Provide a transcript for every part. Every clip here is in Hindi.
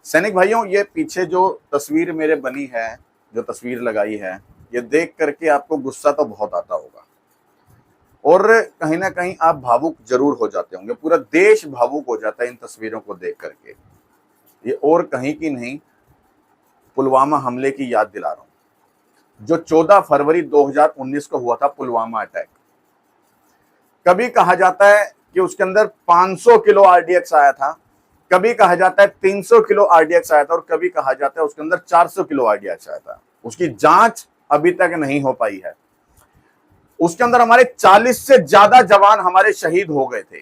सैनिक भाइयों, ये पीछे जो तस्वीर मेरे बनी है, जो तस्वीर लगाई है, ये देख करके आपको गुस्सा तो बहुत आता होगा और कहीं ना कहीं आप भावुक जरूर हो जाते होंगे। पूरा देश भावुक हो जाता है इन तस्वीरों को देख करके। ये और कहीं की नहीं, पुलवामा हमले की याद दिला रहा हूं, जो 14 फरवरी 2019 को हुआ था, पुलवामा अटैक। कभी कहा जाता है कि उसके अंदर 500 किलो आरडीएक्स आया था, कभी कहा जाता है 300 किलो आरडीएक्स आया था और कभी कहा जाता है उसके अंदर 400 किलो आरडीएक्स आया था। उसकी जांच अभी तक नहीं हो पाई है। उसके अंदर हमारे 40 से ज्यादा जवान हमारे शहीद हो गए थे,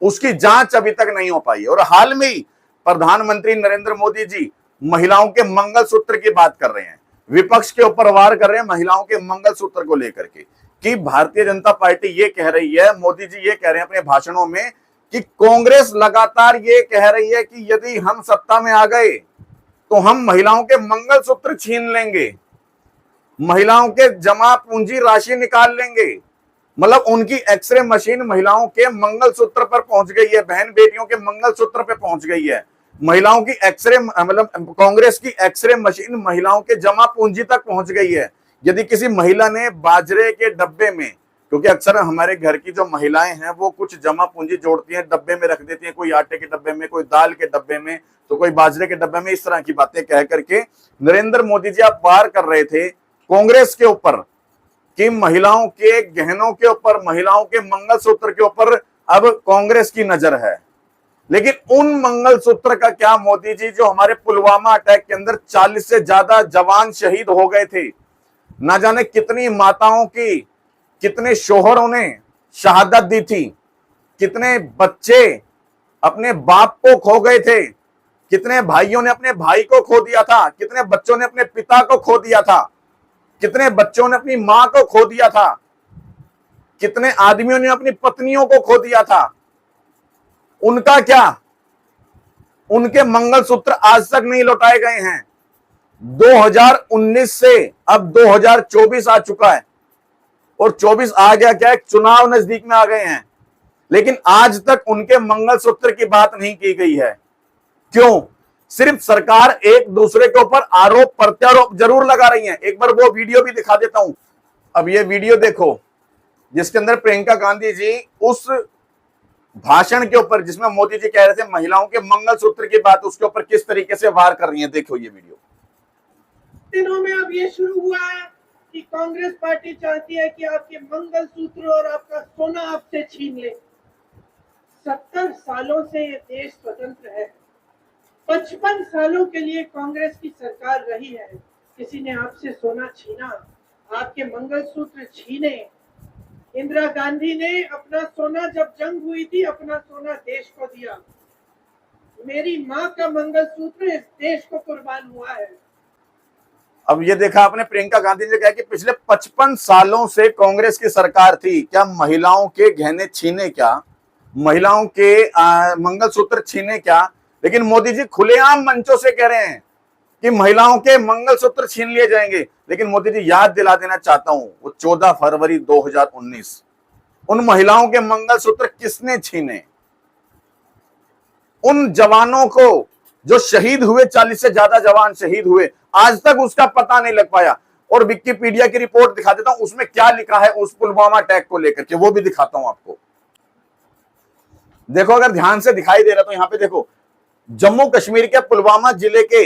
उसकी जांच अभी तक नहीं हो पाई है। और हाल में ही प्रधानमंत्री नरेंद्र मोदी जी महिलाओं के मंगलसूत्र की बात कर रहे हैं, विपक्ष के ऊपर वार कर रहे हैं महिलाओं के मंगलसूत्र को लेकर के, कि भारतीय जनता पार्टी ये कह रही है, मोदी जी ये कह रहे हैं अपने भाषणों में कि कांग्रेस लगातार ये कह रही है कि यदि हम सत्ता में आ गए तो हम महिलाओं के मंगलसूत्र छीन लेंगे, महिलाओं के जमा पूंजी राशि निकाल लेंगे। मतलब उनकी एक्सरे मशीन महिलाओं के मंगलसूत्र पर पहुंच गई है, बहन बेटियों के मंगलसूत्र पर पहुंच गई है। महिलाओं की एक्सरे, मतलब कांग्रेस की एक्सरे मशीन महिलाओं के जमा पूंजी तक पहुंच गई है। यदि किसी महिला ने बाजरे के डब्बे में, क्योंकि अक्सर हमारे घर की जो महिलाएं हैं वो कुछ जमा पूंजी जोड़ती हैं, डब्बे में रख देती हैं, कोई आटे के डब्बे में, कोई दाल के डब्बे में, तो कोई बाजरे के डब्बे में, इस तरह की बातें कह करके नरेंद्र मोदी जी आप वार कर रहे थे कांग्रेस के ऊपर कि महिलाओं के गहनों के ऊपर, महिलाओं के मंगलसूत्र के ऊपर अब कांग्रेस की नजर है। लेकिन उन मंगलसूत्र का क्या मोदी जी, जो हमारे पुलवामा अटैक के अंदर 40 से ज्यादा जवान शहीद हो गए थे, ना जाने कितनी माताओं की, कितने शोहरों ने शहादत दी थी, कितने बच्चे अपने बाप को खो गए थे, कितने भाइयों ने अपने भाई को खो दिया था, कितने बच्चों ने अपने पिता को खो दिया था, कितने बच्चों ने अपनी मां को खो दिया था, कितने आदमियों ने अपनी पत्नियों को खो दिया था। उनका क्या? उनके मंगलसूत्र आज तक नहीं लौटाए गए हैं। 2019 से अब 2024 आ चुका है और 24 आ गया, क्या है, चुनाव नजदीक में आ गए हैं, लेकिन आज तक उनके मंगलसूत्र की बात नहीं की गई है। क्यों? सिर्फ सरकार एक दूसरे के ऊपर आरोप प्रत्यारोप जरूर लगा रही है। एक बार वो वीडियो भी दिखा देता हूं। अब ये वीडियो देखो जिसके अंदर प्रियंका गांधी जी उस भाषण के ऊपर, जिसमें मोदी जी कह रहे थे महिलाओं के मंगलसूत्र की बात, उसके ऊपर किस तरीके से वार कर रही है। देखो ये वीडियो। दिनों में अब ये शुरू हुआ है कि कांग्रेस पार्टी चाहती है कि आपके मंगलसूत्र और आपका सोना आपसे छीन ले। 70 सालों से ये देश स्वतंत्र है, 55 सालों के लिए कांग्रेस की सरकार रही है। किसी ने आपसे सोना छीना, आपके मंगलसूत्र छीने। इंदिरा गांधी ने अपना सोना, जब जंग हुई थी, अपना सोना देश को दिया। मेरी माँ का मंगलसूत्र इस देश को कुर्बान हुआ है। अब ये देखा आपने, प्रियंका गांधी ने कहा कि पिछले 55 सालों से कांग्रेस की सरकार थी, क्या महिलाओं के गहने छीने, क्या महिलाओं के मंगलसूत्र छीने क्या? लेकिन मोदी जी खुलेआम मंचों से कह रहे हैं कि महिलाओं के मंगलसूत्र छीन लिए जाएंगे। लेकिन मोदी जी, याद दिला देना चाहता हूं, वो 14 फरवरी 2019 उन महिलाओं के मंगलसूत्र किसने छीने? उन जवानों को जो शहीद हुए, 40 से ज्यादा जवान शहीद हुए, आज तक उसका पता नहीं लग पाया। और विकिपीडिया की रिपोर्ट दिखा देता हूं, उसमें क्या लिखा है उस पुलवामा अटैक को लेकर के, वो भी दिखाता हूं आपको। देखो, अगर ध्यान से दिखाई दे रहा तो यहां पे देखो, जम्मू कश्मीर के पुलवामा जिले के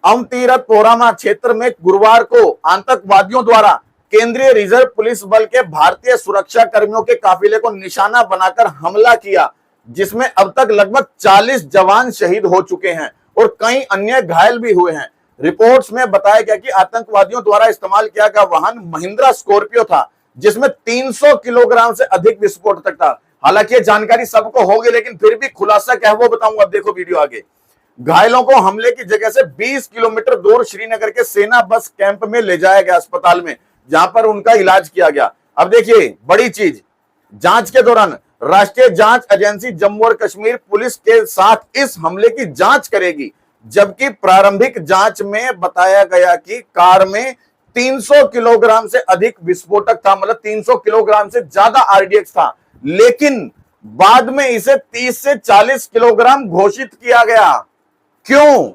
अमतीरथ पोरामा क्षेत्र में गुरुवार को आतंकवादियों द्वारा केंद्रीय रिजर्व पुलिस बल के भारतीय सुरक्षा कर्मियों के काफिले को निशाना बनाकर हमला किया, जिसमें अब तक लगभग 40 जवान शहीद हो चुके हैं और कई अन्य घायल भी हुए हैं। रिपोर्ट्स में बताया गया कि आतंकवादियों द्वारा इस्तेमाल किया गया वाहन महिंद्रा स्कॉर्पियो था, जिसमें 300 किलोग्राम से अधिक विस्फोट तक था। हालांकि ये जानकारी सबको होगी, लेकिन फिर भी खुलासा क्या है वो बताऊंगा। अब देखो वीडियो आगे। घायलों को हमले की जगह से 20 किलोमीटर दूर श्रीनगर के सेना बस कैंप में ले जाया गया, अस्पताल में, जहां पर उनका इलाज किया गया। अब देखिए बड़ी चीज, जांच के दौरान राष्ट्रीय जांच एजेंसी जम्मू और कश्मीर पुलिस के साथ इस हमले की जांच करेगी, जबकि प्रारंभिक जांच में बताया गया कि कार में 300 किलोग्राम से अधिक विस्फोटक था, मतलब 300 किलोग्राम से ज्यादा आरडीएक्स था, लेकिन बाद में इसे 30 से 40 किलोग्राम घोषित किया गया। क्यों?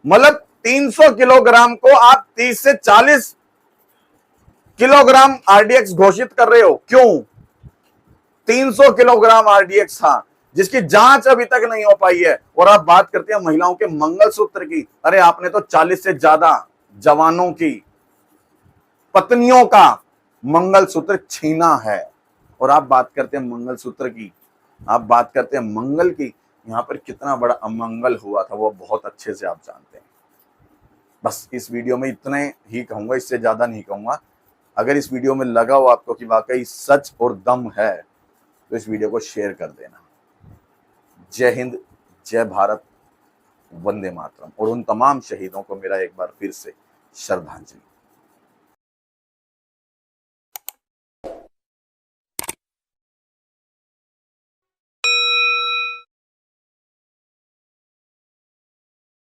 मतलब 300 किलोग्राम को आप 30 से 40 किलोग्राम आरडीएक्स घोषित कर रहे हो, क्यों? 300 किलोग्राम आरडीएक्स था, जिसकी जांच अभी तक नहीं हो पाई है, और आप बात करते हैं महिलाओं के मंगलसूत्र की। अरे आपने तो 40 से ज्यादा जवानों की पत्नियों का मंगलसूत्र छीना है, और आप बात करते हैं मंगलसूत्र की, आप बात करते हैं मंगल की। यहां पर कितना बड़ा अमंगल हुआ था वो बहुत अच्छे से आप जानते हैं। बस इस वीडियो में इतने ही कहूंगा, इससे ज्यादा नहीं कहूंगा। अगर इस वीडियो में लगा हो आपको कि वाकई सच और दम है, तो इस वीडियो को शेयर कर देना। जय हिंद, जय भारत, वंदे मातरम। और उन तमाम शहीदों को मेरा एक बार फिर से श्रद्धांजलि।